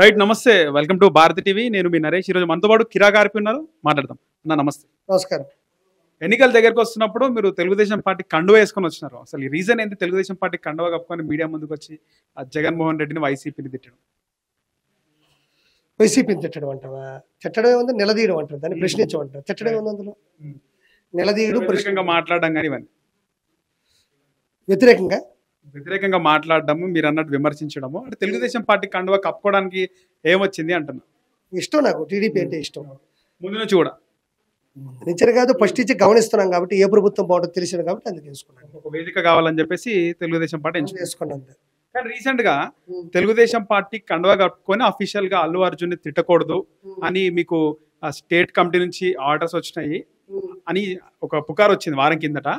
Right, నమస్తే, welcome to Bharati TV. నేను మీ నరేష్. ఈరోజు మనతో పాటు కిరా గారిపి ఉన్నారు, మాట్లాడదాం. అన్న నమస్తే. నమస్కారం. ఎన్నికల దగ్గరకు వస్తున్నప్పుడు మీరు తెలుగుదేశం పార్టీ కండువా వేసుకొని వచ్చినారు. అసలు ఈ రీజన్ ఏంటి? తెలుగుదేశం పార్టీ కండువా కప్పుకొని మీడియా ముందుకు వచ్చి ఆ జగన్మోహన్ రెడ్డిని వైసీపీని తిట్టడం. వైసీపీని తిట్టడం అంటావా? తిట్టడం ఏముంది, నిలదీయడం అంటారు, దాన్ని ప్రశ్నించమంటారు. తిట్టడం ఏముంది అందులో? నిలదీయడం, వ్యతిరేకంగా మాట్లాడడం కానీ ఇవన్నీ వ్యతిరేకంగా మాట్లాడడము, మీరు అన్నట్టు విమర్శించడము, అంటే తెలుగుదేశం పార్టీ కండువా కప్పుకోవడానికి ఏమొచ్చింది అంటున్నా. ఇష్టం నాకు టీడీపీ అంటే ఇష్టం ముందు నుంచి కూడా. నిజం కాదు, ఫస్ట్ నుంచి గమనిస్తున్నాం కాబట్టి ఏ ప్రభుత్వం బాగుంటుందో తెలిసింది కాబట్టి అందుకు తీసుకున్నాను. ఒక వేదిక కావాలని చెప్పేసి తెలుగుదేశం పార్టీ చేసుకున్నాను. కానీ రీసెంట్ గా తెలుగుదేశం పార్టీ కండువా కట్టుకొని అఫీషియల్ గా అల్లు అర్జున్ ని తిట్టకూడదు అని మీకు స్టేట్ కమిటీ నుంచి ఆర్డర్స్ వచ్చినాయి అని ఒక పుకార్ వచ్చింది వారం కిందట.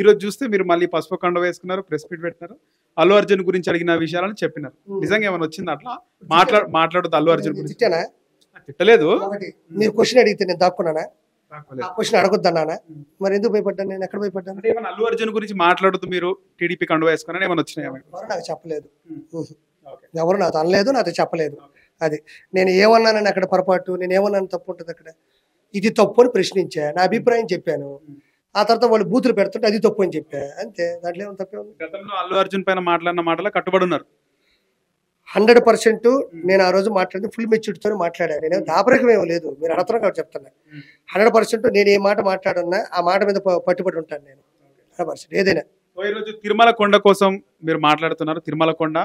ఈరోజు చూస్తే మీరు మళ్ళీ పసుపు కండువా వేసుకున్నారు, ప్రెస్ మీట్ పెట్టినారు, అల్లు అర్జున్ గురించి అడిగిన విషయాలను చెప్పినారు. నిజంగా ఏమైనా వచ్చింది అట్లా? మాట్లాడదు అల్లు అర్జున్ గురించి? తిట్టలేదు. మీరు క్వశ్చన్ అడిగితే నేను దాక్కున్నానా? క్వశ్చన్ అడగొద్దన్నానా? మరి ఎందుకు భయపడ్డాను? నేను ఎక్కడ భయపడ్డాను? ఏమైనా అల్లు అర్జున్ గురించి మాట్లాడుతూ మీరు టీడీపీ కండువా వేసుకున్నారని ఏమైనా వచ్చినాయి? ఎవరు నాకు చెప్పలేదు, ఎవరు నాతో అనలేదు, నాతో చెప్పలేదు. అది నేను ఏమన్నానని అక్కడ పొరపాటు, నేను ఏమన్నాను తప్పు ఉంటుంది అక్కడ. ఇది తప్పు అని ప్రశ్నించా, నా అభిప్రాయం చెప్పాను. ఆ తర్వాత వాళ్ళు బూతులు పెడుతుంటే అది తప్పు అని చెప్పా, అంతే. దాంట్లో ఏమైనా తప్పే ఉంది? గతంలో అల్లు అర్జున్ పైన మాట్లాడిన మాటలు కట్టుబడి ఉన్నారు 100%. నేను ఆ రోజు మాట్లాడితే ఫుల్ మెచ్యూరిటీతో మాట్లాడాను. నేను దాపరికం ఏమో లేదు, మీరు అడగడం కాబట్టి చెప్తాను. 100% నేను ఏ మాట మాట్లాడున్నా ఆ మాట మీద పట్టుబడి ఉంటాను నేను. 100% ఏదైనా. ఈరోజు తిరుమల కొండ కోసం మీరు మాట్లాడుతున్నారు. తిరుమల కొండ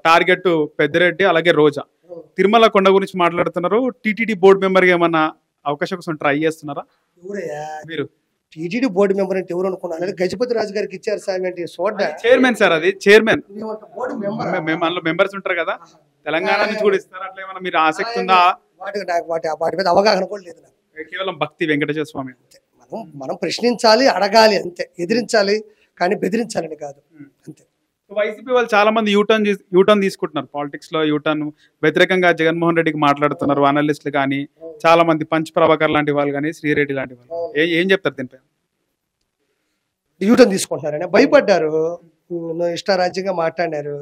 టార్గెట్ పెద్దిరెడ్డి, అలాగే రోజా. తిరుమల కొండ గురించి మాట్లాడుతున్నారు. టీటీడీ బోర్డు మెంబర్ గా ఏమన్నా అవకాశం కోసం ట్రై చేస్తున్నారా మీరు? టీటీడీ బోర్డు మెంబర్ అంటే ఎవరు అనుకున్నారు? గజపతి రాజు గారికి ఇచ్చారు సార్ అంటే చూడ్డా. చైర్మన్ సార్, అది చైర్మన్. అందులో మెంబర్స్ ఉంటారు కదా, తెలంగాణ నుంచి కూడా ఇస్తారు. అట్లా ఏమన్నా మీరు ఆసక్తి ఉందా? వాటి మీద అవగాహన కూడా లేదు నాకు. కేవలం భక్తి వెంకటేశ్వర స్వామి. మనం ప్రశ్నించాలి, అడగాలి, అంతే. ఎదిరించాలి కానీ బెదిరించాలని కాదు, అంతే. వైసీపీ వాళ్ళు చాలా మంది యూటర్న్ తీసుకుంటున్నారు పాలిటిక్స్ లో. యూటర్న్ వ్యతిరేకంగా జగన్మోహన్ రెడ్డికి మాట్లాడుతున్నారు అనలిస్టులు కానీ, చాలా మంది పంచ్ ప్రభాకర్ లాంటి వాళ్ళు కానీ, శ్రీరెడ్డి లాంటి వాళ్ళు. ఏం చెప్తారు దీనిపై? యూటర్న్ తీసుకుంటున్నారని భయపడ్డారు, ఇష్టారాజ్యంగా మాట్లాడినారు,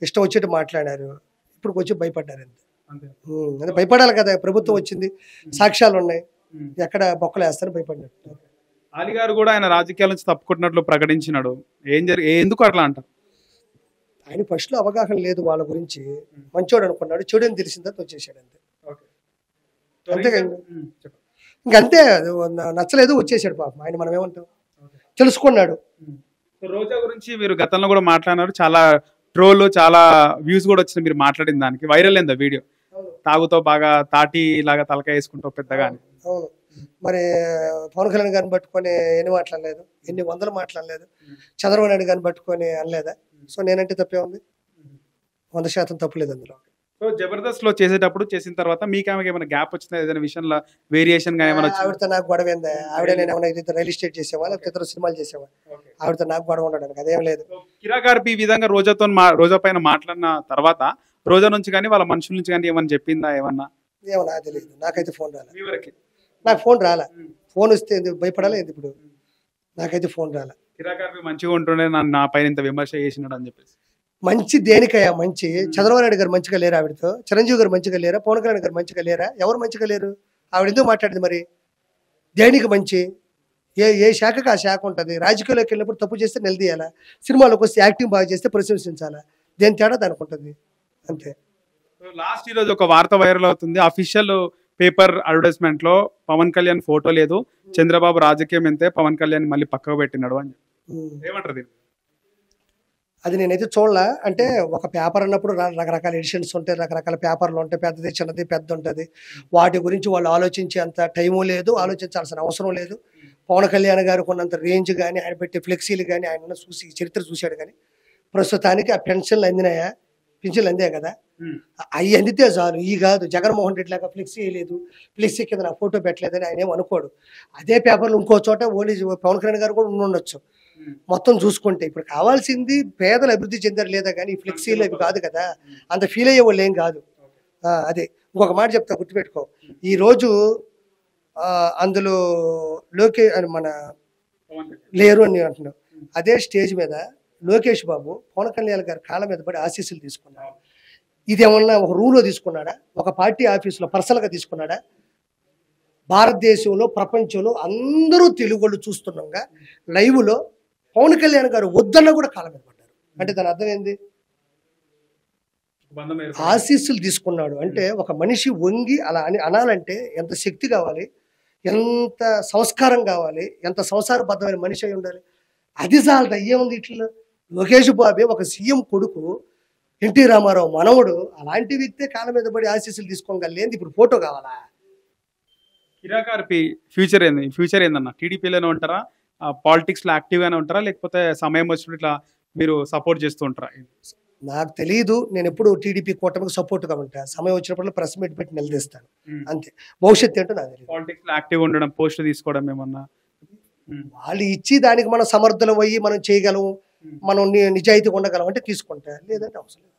ఇష్టం వచ్చేట్టు మాట్లాడారు. ఇప్పుడు వచ్చి భయపడ్డారు, అంతే. అంటే భయపడాలి కదా, ప్రభుత్వం వచ్చింది, సాక్ష్యాలు ఉన్నాయి, ఎక్కడ బొక్కలు వేస్తారని భయపడ్డారు. అలీ గారు కూడా ఆయన రాజకీయాల నుంచి తప్పుకుంటున్నట్లు ప్రకటించినాడు. ఎందుకు అట్లా అంటారు? ఆయన ఫస్ట్ లో అవగాహన లేదు వాళ్ళ గురించి. మంచోడు అనుకున్నాడు, చెడు అని తెలిసిన తర్వాత వచ్చేసాడు, అంతే. ఇంకంతే, నచ్చలేదు, వచ్చేసాడు పాపం. ఆయన మనం ఏమంటాం, తెలుసుకున్నాడు. రోజా గురించి మీరు గతంలో కూడా మాట్లాడినారు. చాలా ట్రోల్, చాలా వ్యూస్ కూడా వచ్చినాయి మీరు మాట్లాడిన దానికి. వైరల్ అయింది వీడియో. తాగుతో బాగా తాటి లాగా తలకాయ వేసుకుంటావు పెద్దగా అని. అవును, మరి పవన్ కళ్యాణ్ గారిని పట్టుకొని ఎన్ని మాట్లాడలేదు, ఎన్ని వందలు మాట్లాడలేదు. చంద్రబాబు నాయుడు గారిని పట్టుకొని అనలేదా? సో నేనంటే తప్పే ఉంది, 100% తప్పులేదు అందులో. సో జబర్దస్త్ లో చేసేటప్పుడు, చేసిన తర్వాత మీకు ఆమెకి ఏమైనా గ్యాప్ వచ్చిందా? ఏదైనా విషయంలో వేరియేషన్ గా ఏమైనా? ఆవిడతో నాకు గొడవ ఏందా? ఆవిడ నేను ఏమైనా ఇద్దరు రియల్ ఎస్టేట్ చేసేవా, లేకపోతే ఇద్దరు సినిమాలు చేసేవా? ఆవిడతో నాకు గొడవ ఉండడానికి అదేం లేదు. కిరా గారు ఈ విధంగా రోజా పైన మాట్లాడిన తర్వాత రోజా నుంచి కానీ వాళ్ళ మనుషుల నుంచి కానీ ఏమన్నా చెప్పిందా? ఏమన్నా నాకు తెలియదు, నాకైతే ఫోన్ రాలే. నాకు ఫోన్ రాలే. ఫోన్ వస్తే ఎందుకు భయపడాలి? ఇప్పుడు నాకైతే ఫోన్ రాలే. కిరా గారు మంచిగా ఉంటుండే, నా పైన ఇంత విమర్శ చేసినాడు అని చెప్పేసి. మంచి దేనికయ్యా? మంచి చంద్రబాబు నాయుడు గారు మంచిగా లేరా ఆవిడతో? చిరంజీవి గారు మంచిగా లేరా? పవన్ కళ్యాణ్ గారు మంచిగా లేరా? ఎవరు మంచిగా లేరు? ఆవిడ ఎందుకు మాట్లాడింది మరి? దేనికి మంచి? ఏ శాఖకు ఆ శాఖ ఉంటుంది. రాజకీయాల్లోకి వెళ్ళినప్పుడు తప్పు చేస్తే నిలదీయాలా, సినిమాలోకి వస్తే యాక్టింగ్ బాగా చేస్తే ప్రశంసించాలా. దేని తేడా దానికి ఉంటుంది, అంతే. లాస్ట్ ఈరోజు ఒక వార్త వైరల్ అవుతుంది. అఫీషియల్ పేపర్ అడ్వర్టైజ్మెంట్ లో పవన్ కళ్యాణ్ ఫోటో లేదు, చంద్రబాబు రాజకీయం ఎంతే, పవన్ కళ్యాణ్ మళ్ళీ పక్కకు పెట్టినాడు అని. ఏమంటారు? అది నేనైతే చూడలా. అంటే ఒక పేపర్ అన్నప్పుడు రకరకాల ఎడిషన్స్ ఉంటాయి, రకరకాల పేపర్లు ఉంటాయి, పెద్దది చిన్నది పెద్ద ఉంటుంది. వాటి గురించి వాళ్ళు ఆలోచించే అంత టైము లేదు, ఆలోచించాల్సిన అవసరం లేదు. పవన్ కళ్యాణ్ గారు కొన్నంత రేంజ్ కానీ, ఆయన పెట్టే ఫ్లెక్సీలు కానీ, ఆయన చూసి చరిత్ర చూశాడు. కానీ ప్రస్తుతానికి ఆ పెన్షన్లు అందినాయా? పింఛన్లు అందే కదా, అవి అందితే చాలు. ఈ కాదు జగన్మోహన్ రెడ్డి లాగా ఫ్లెక్సీ వేయలేదు, ఫ్లెక్సీ కింద నా ఫోటో పెట్టలేదని ఆయన ఏం అనుకోడు. అదే పేపర్లు ఇంకో చోట ఓన్లీ పవన్ కళ్యాణ్ గారు కూడా ఉండొచ్చు. మొత్తం చూసుకుంటే ఇప్పుడు కావాల్సింది పేదలు అభివృద్ధి చెందారు లేదా కానీ ఈ ఫ్లెక్సీలు అవి కాదు కదా, అంత ఫీల్ అయ్యే వాళ్ళు ఏం కాదు. అదే ఇంకొక మాట చెప్తా, గుర్తుపెట్టుకో. ఈరోజు అందులో మన లేరు అని అంటున్నావు. అదే స్టేజ్ మీద లోకేష్ బాబు పవన్ కళ్యాణ్ గారి కాళ్ళ మీద పడి ఆశీస్సులు తీసుకున్నారు. ఇదేమన్నా ఒక రూల్లో తీసుకున్నాడా, ఒక పార్టీ ఆఫీసులో పర్సనల్గా తీసుకున్నాడా? భారతదేశంలో ప్రపంచంలో అందరూ తెలుగు వాళ్ళు చూస్తున్నాగా లైవ్లో పవన్ కళ్యాణ్ గారు వద్దన్న కూడా కాలం మీద పడ్డారు. అంటే దాని అర్థం ఏంది? ఆశీస్సులు తీసుకున్నాడు అంటే ఒక మనిషి వంగి అలా అని అనాలంటే ఎంత శక్తి కావాలి, ఎంత సంస్కారం కావాలి, ఎంత సంసారబద్ధమైన మనిషి అయి ఉండాలి. అది చాలదు, అయ్యేముంది ఇట్లా. లోకేష్ బాబే ఒక సీఎం కొడుకు, ఎన్టీ రామారావు మనవడు, అలాంటి వ్యక్తే కాలం మీద పడి ఆశీస్సులు తీసుకోగలేంది. ఇప్పుడు ఫోటో కావాలా? కిరాకార్పి ఫ్యూచర్ ఏందన్న? టీడీపీలోనే ఉంటారా, పాలిటిక్స్లో యాక్టివ్గానే ఉంటారా, లేకపోతే సమయం వచ్చినప్పుడు ఇట్లా మీరు సపోర్ట్ చేస్తూ ఉంటారా? నాకు తెలియదు. నేను ఎప్పుడు టీడీపీ కూటమికి సపోర్ట్గా ఉంటా. సమయం వచ్చినప్పుడు ప్రెస్ మీట్ పెట్టి నిలదీస్తాను అంతే. భవిష్యత్తు ఏంటో నాకు తెలియదు. పాలిటిక్స్లో యాక్టివ్ ఉండడం, పోస్టులు తీసుకోవడం ఏమన్నా వాళ్ళు ఇచ్చి దానికి మనం సమర్థులం అయ్యి మనం చేయగలం, మనం నిజాయితీగా ఉండగలం అంటే తీసుకుంటా, లేదంటే అవసరం లేదు.